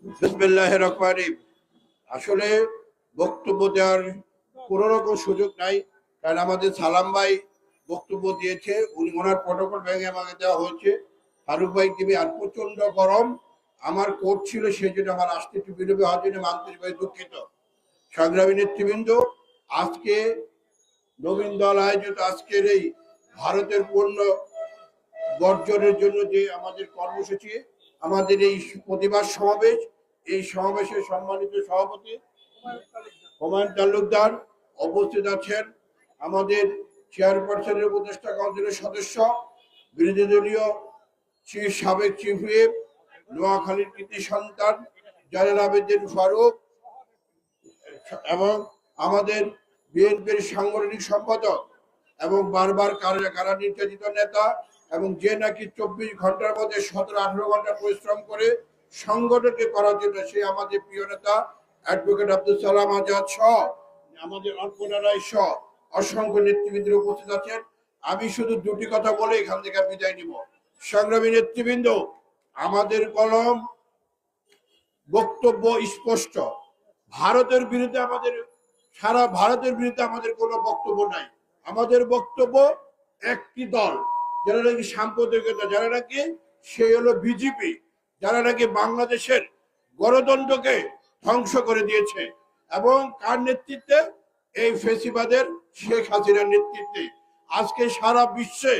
বিসমিল্লাহির রহমানির রহিম। আসলে বক্তব্য দেওয়ার কোনো রকম সুযোগ নাই, কারণ আমাদের সালাম ভাই বক্তব্য দিয়েছে, ওনার প্রটোকল ভেঙে আমাকে দেওয়া হয়েছে। ফারুক ভাই টিভি আর প্রচন্ড গরম, আমার কোর্ট ছিল, সেই জন্য আমার আসতে একটু বিলম্ব হওয়ার জন্য আন্তরিকভাবে দুঃখিত। সংগ্রামী নেতৃবৃন্দ, আজকে নবীন দল আয়োজিত আজকের এই ভারতের পণ্য বর্জনের জন্য যে আমাদের কর্মসূচি, আমাদের এই প্রতিবাদ সমাবেশ, এই সমাবেশের সম্মানিত সভাপতি হুমায়ুন তালুকদার উপস্থিত আছেন, আমাদের চেয়ারপারসনের উপদেষ্টা কাউন্সিলের সদস্য, বিরোধী দলীয় সাবেক চিফ হুইপ, নোয়াখালীর কৃতি সন্তান জয়নাল আবেদিন ফারুক, এবং আমাদের বিএনপির সাংগঠনিক সম্পাদক এবং বারবার কারা নির্যাতিত নেতা, এবং যে নাকি 24 ঘন্টার মধ্যে 17-18 ঘন্টা পরিশ্রম করে সংগঠনকে করার জন্য, সে আমাদের প্রিয় নেতা অ্যাডভোকেট আব্দুল সালাম আজাদ সহ আমাদের অর্পণা রায় সহ অসংখ্য নেতৃবৃন্দ উপস্থিত আছেন। আমি শুধু দুটি কথা বলে এখান থেকে বিদায় নিব। সংগ্রামী নেতৃবৃন্দ, আমাদের কলম বক্তব্য স্পষ্ট। ভারতের বিরুদ্ধে আমাদের, সারা ভারতের বিরুদ্ধে আমাদের কোনো বক্তব্য নাই। আমাদের বক্তব্য একটি দল, যারা নাকি সাম্প্রদায়িকতা, যারা নাকি সেই হলো বিজেপি, যারা নাকি বাংলাদেশের গণতন্ত্রকে ধ্বংস করে দিয়েছে, এবং কার নেতৃত্বে? এই ফেসিবাদের শেখ হাসিনার নেতৃত্বে। আজকে সারা বিশ্বে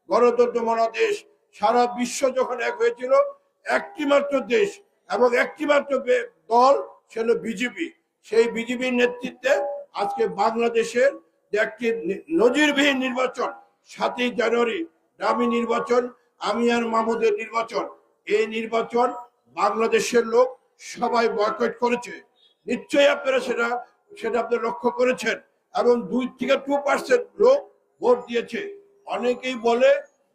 গণতন্ত্র মহাদেশ, সারা বিশ্ব যখন এক হয়েছিল, একটি মাত্র দেশ এবং একটি মাত্র দল, সে হলো বিজেপি। সেই বিজেপির নেতৃত্বে আজকে বাংলাদেশের যে একটি নজিরবিহীন নির্বাচন, 7ই জানুয়ারি দামি নির্বাচন, আমি আর মাহমুদের নির্বাচন, এই নির্বাচন বাংলাদেশের লোক সবাই বয়কট করেছে। নিশ্চয়ই আপনারা সেটা আপনারা লক্ষ্য করেছেন, এবং 2-2% লোক ভোট দিয়েছে। অনেকেই বলে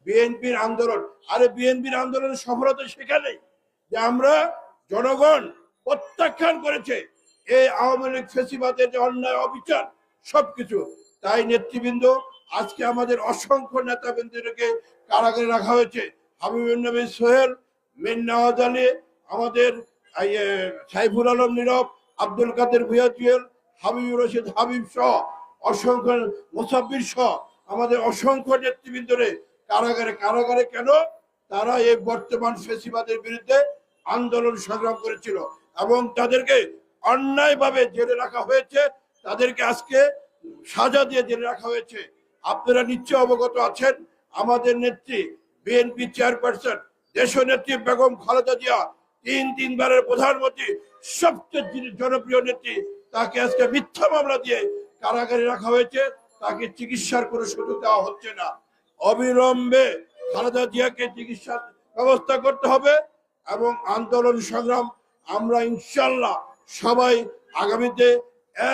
বিএনপির আন্দোলন, আরে বিএনপির আন্দোলনের সফলতা সেখানেই যে আমরা জনগণ প্রত্যাখ্যান করেছে এই আওয়ামী লীগ ফেসিবাদের যে অন্যায় অবিচার সবকিছু। তাই নেতৃবৃন্দ, আজকে আমাদের অসংখ্য নেতাবৃন্দকে কারাগারে রাখা হয়েছে। হাবিবুর নবী সোহেল, মীর নওয়াজ আলী, আমাদের সাইফুল আলম নীরব, আব্দুল কাদের ভূঁইয়া জুয়েল, হাবিবুর রশিদ হাবিব সহ অসংখ্য, মুসাফির সহ আমাদের অসংখ্য নেতৃবৃন্দরে কারাগারে কেন? তারা এই বর্তমান ফেসিবাদের বিরুদ্ধে আন্দোলন সংগ্রাম করেছিল, এবং তাদেরকে অন্যায়ভাবে জেলে রাখা হয়েছে, তাদেরকে আজকে সাজা দিয়ে জেলে রাখা হয়েছে। আপনারা নিশ্চয় অবগত আছেন, আমাদের নেত্রী বিএনপি চেয়ারপারসন দেশনেত্রী বেগম খালেদা জিয়া, 3বারের প্রধানমন্ত্রী, সবচেয়ে জনপ্রিয় নেত্রী, তাকে আজকে মিথ্যা মামলা দিয়ে কারাগারে রাখা হয়েছে। তাকে চিকিৎসার কোনো সুযোগ দেওয়া হচ্ছে না। অবিলম্বে খালেদা জিয়াকে চিকিৎসার ব্যবস্থা করতে হবে, এবং আন্দোলন সংগ্রাম আমরা ইনশাল্লাহ সবাই আগামীতে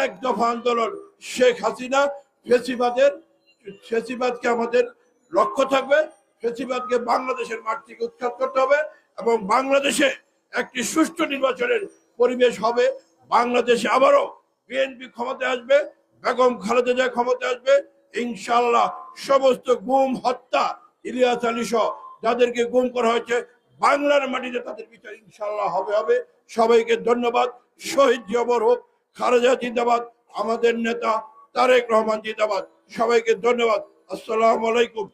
এক দফা আন্দোলন, শেখ হাসিনা ফেসিবাদকে আমাদের লক্ষ্য থাকবে, ফেসিবাদকে বাংলাদেশের মাঠ থেকে উৎখাত করতে হবে, এবং বাংলাদেশে একটি সুষ্ঠু নির্বাচনের পরিবেশ হবে। বাংলাদেশে আবারও বিএনপি ক্ষমতায় আসবে, বেগম খালেদা জিয়া ক্ষমতায় আসবে ইনশাল্লাহ। সমস্ত গুম, হত্যা, ইলিয়াস আলী সহ যাদেরকে গুম করা হয়েছে, বাংলার মাটিতে তাদের বিচার ইনশাল্লাহ হবে। সবাইকে ধন্যবাদ। শহীদ জিয়াবর হোক, খালেদা জিন্দাবাদ, আমাদের নেতা তারেক রহমান জিন্দাবাদ। সবাইকে ধন্যবাদ। আসসালামু আলাইকুম।